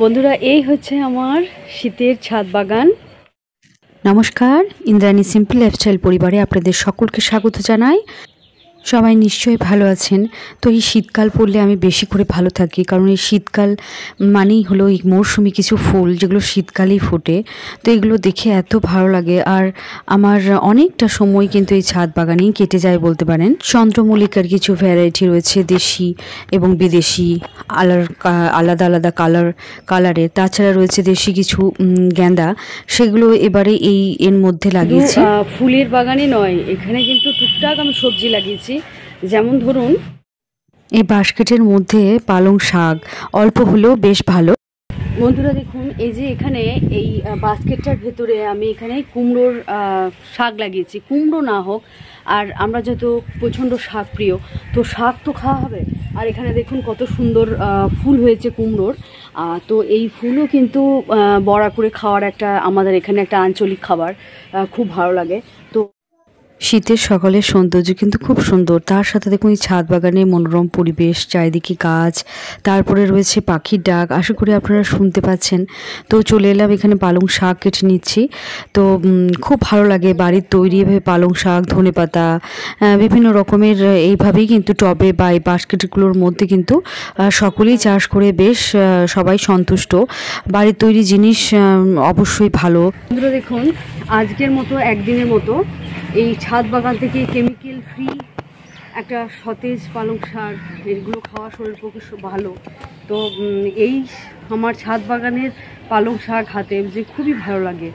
বন্ধুরা, এই হচ্ছে আমার শীতের ছাদ বাগান। নমস্কার, ইন্দ্রাণী সিম্পল লাইফস্টাইল পরিবারে আপনাদের সকলকে স্বাগত জানাই। সবাই নিশ্চয়ই ভালো আছেন। তো এই শীতকাল পড়লে আমি বেশি করে ভালো থাকি, কারণ এই শীতকাল মানেই হলো এই মৌসুমি কিছু ফুল যেগুলো শীতকালেই ফোটে। তো এগুলো দেখে এত ভালো লাগে, আর আমার অনেকটা সময় কিন্তু এই ছাদ বাগানেই কেটে যায় বলতে পারেন। চন্দ্রমল্লিকার কিছু ভ্যারাইটি রয়েছে, দেশি এবং বিদেশি, আলাদা আলাদা কালারের। তাছাড়া রয়েছে দেশি কিছু গেঁদা, সেগুলো এবারে এর মধ্যে লাগিয়েছি। ফুলের বাগানে নয়, এখানে কিন্তু টুকটাক আমি সবজি লাগিয়েছি। যেমন ধরুন, এই বাস্কেটের মধ্যে পালং শাক অল্প হলেও বেশ ভালো। বন্ধুরা দেখুন, এই যে এখানে এই বাস্কেটটার ভেতরে আমি এখানে কুমড়োর শাক লাগিয়েছি। কুমড়ো না হোক, আর আমরা যেহেতু প্রচণ্ড শাক প্রিয়, তো শাক তো খাওয়া হবে। আর এখানে দেখুন কত সুন্দর ফুল হয়েছে কুমড়োর। তো এই ফুলও কিন্তু বড়া করে খাওয়ার আমাদের এখানে একটা আঞ্চলিক খাবার, খুব ভালো লাগে। তো শীতের সকালের সৌন্দর্য কিন্তু খুব সুন্দর। তার সাথে দেখুন এই ছাদ বাগানে মনোরম পরিবেশ, চারিদিকে গাছ, তারপরে রয়েছে পাখির ডাক, আশা করি আপনারা শুনতে পাচ্ছেন। তো চলে এলাম এখানে পালং শাক কেটে নিচ্ছি। তো খুব ভালো লাগে বাড়ির তৈরি এভাবে পালং শাক, ধনেপাতা, বিভিন্ন রকমের এইভাবেই কিন্তু টবে বা এই বাস্কেটগুলোর মধ্যে কিন্তু সকলেই চাষ করে বেশ সবাই সন্তুষ্ট। বাড়ির তৈরি জিনিস অবশ্যই ভালো। বন্ধুরা দেখুন, আজকের মতো একদিনের মতো এই ছাদ বাগান থেকে কেমিক্যাল ফ্রি একটা সতেজ পালং শাক, এগুলো খাওয়া শরীরের পক্ষে ভালো। তো এই আমার ছাদ বাগানের পালং শাক হাতে যে খুবই ভালো লাগে,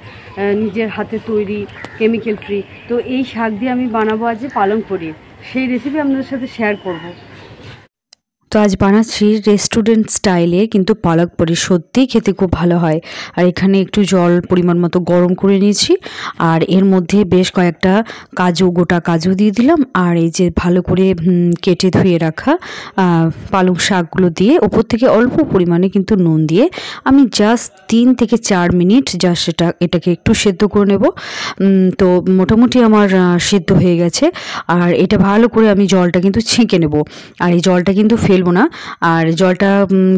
নিজের হাতে তৈরি, কেমিক্যাল ফ্রি। তো এই শাক দিয়ে আমি বানাবো আজ পালং পনির। সেই রেসিপি আপনাদের সাথে শেয়ার করব। তো আজ বানাচ্ছি রেস্টুরেন্ট স্টাইলে, কিন্তু পালক পনির সত্যিই খেতে খুব ভালো হয়। আর এখানে একটু জল পরিমাণ মতো গরম করে নিয়েছি, আর এর মধ্যে বেশ কয়েকটা গোটা কাজু দিয়ে দিলাম, আর এই যে ভালো করে কেটে ধুয়ে রাখা পালং শাকগুলো দিয়ে ওপর থেকে অল্প পরিমাণে কিন্তু নুন দিয়ে আমি জাস্ট 3 থেকে 4 মিনিট এটাকে একটু সেদ্ধ করে নেব। তো মোটামুটি আমার সেদ্ধ হয়ে গেছে। আর এটা ভালো করে আমি জলটা কিন্তু ছেঁকে নেব, আর এই জলটা কিন্তু ফেলবো না। আর জলটা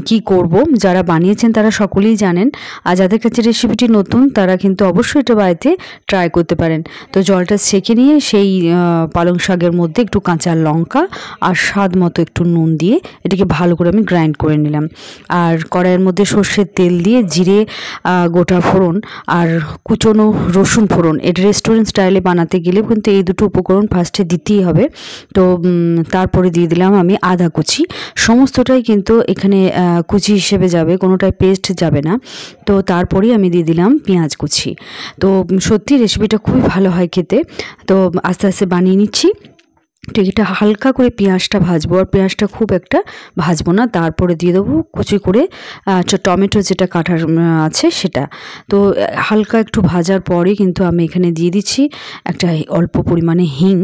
কি করব, যারা বানিয়েছেন তারা সকলেই জানেন, আর যাদের কাছে রেসিপিটি নতুন তারা কিন্তু অবশ্যই এটা বাড়িতে ট্রাই করতে পারেন। তো জলটা ছেঁকে নিয়ে সেই পালং শাকের মধ্যে একটু কাঁচা লঙ্কা আর স্বাদ মতো একটু নুন দিয়ে এটাকে ভালো করে আমি গ্রাইন্ড করে নিলাম। আর কড়াইয়ের মধ্যে সর্ষের তেল দিয়ে জিরে, গোটা ফোড়ন আর কুচনো রসুন ফোড়ন, এটা রেস্টুরেন্ট স্টাইলে বানাতে গেলে কিন্তু এই দুটো উপকরণ ফার্স্টে দিতেই হবে। তো তারপরে দিয়ে দিলাম আমি আদা কুচি। সমস্তটাই কিন্তু এখানে কুচি হিসেবে যাবে, কোনোটাই পেস্ট যাবে না। তো তারপরেই আমি দিয়ে দিলাম পেঁয়াজ কুচি। তো সত্যি রেসিপিটা খুবই ভালো হয় খেতে। তো আস্তে আস্তে বানিয়ে নিচ্ছি। ঠিক এটা হালকা করে পেঁয়াজটা ভাজবো, আর পেঁয়াজটা খুব একটা ভাজবো না। তারপরে দিয়ে দেবো কুচি করে টমেটো যেটা কাটার আছে সেটা। তো হালকা একটু ভাজার পরে কিন্তু আমি এখানে দিয়ে দিচ্ছি একটা অল্প পরিমাণে হিং,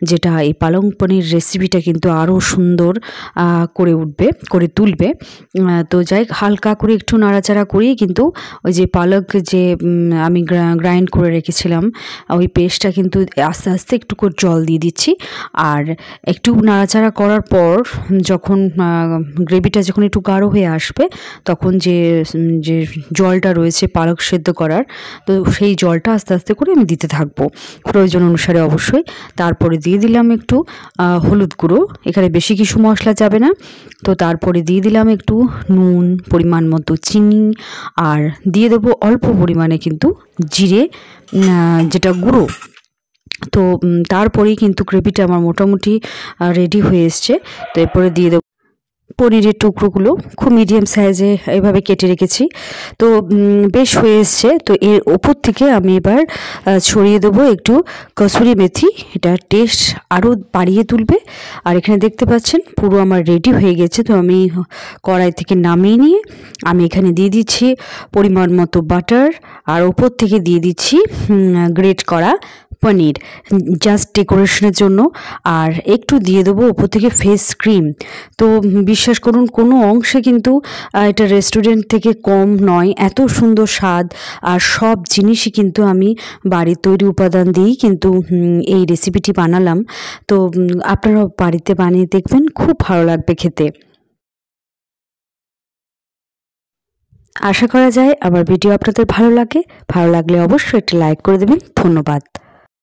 যেটা এই পালং পনির রেসিপিটা কিন্তু আরও সুন্দর করে তুলবে। তো যাই হালকা করে একটু নাড়াচাড়া করেই কিন্তু ওই যে পালক যে আমি গ্রাইন্ড করে রেখেছিলাম ওই পেস্টটা কিন্তু আস্তে আস্তে একটু করে জল দিয়ে দিচ্ছি। আর একটু নাড়াচাড়া করার পর যখন গ্রেভিটা যখন একটু গাঢ় হয়ে আসবে, তখন যে জলটা রয়েছে পালক সেদ্ধ করার, তো সেই জলটা আস্তে আস্তে করে আমি দিতে থাকবো প্রয়োজন অনুসারে অবশ্যই। তারপরে দিয়ে দিলাম একটু হলুদ গুঁড়ো, এখানে বেশি কিছু মশলা যাবে না। তো তারপরে দিয়ে দিলাম একটু নুন, পরিমাণ মতো চিনি, আর দিয়ে দেবো অল্প পরিমাণে কিন্তু জিরে, যেটা গুঁড়ো। তো তারপরেই কিন্তু গ্রেভিটা আমার মোটামুটি রেডি হয়ে এসছে। তো এরপরে দিয়ে দেবো পনিরের টুকরোগুলো, খুব মিডিয়াম সাইজে এভাবে কেটে রেখেছি। তো বেশ হয়ে এসছে। তো এর ওপর থেকে আমি এবার ছড়িয়ে দেবো একটু কসুরি মেথি, এটা টেস্ট আরও বাড়িয়ে তুলবে। আর এখানে দেখতে পাচ্ছেন পুরো আমার রেডি হয়ে গেছে। তো আমি কড়াই থেকে নামিয়ে নিয়ে আমি এখানে দিয়ে দিচ্ছি পরিমাণ মতো বাটার, আর ওপর থেকে দিয়ে দিচ্ছি গ্রেট করা পনির জাস্ট ডেকোরেশনের জন্য। আর একটু দিয়ে দেবো ওপর থেকে ফেস ক্রিম। তো বিশ্বাস করুন কোনো অংশে কিন্তু এটা রেস্টুরেন্ট থেকে কম নয়, এত সুন্দর স্বাদ। আর সব জিনিসই কিন্তু আমি বাড়ির তৈরি উপাদান দিয়েই কিন্তু এই রেসিপিটি বানালাম। তো আপনারা বাড়িতে বানিয়ে দেখবেন, খুব ভালো লাগবে খেতে। আশা করা যায় আমার ভিডিও আপনাদের ভালো লাগলে অবশ্যই একটি লাইক করে দেবেন। ধন্যবাদ।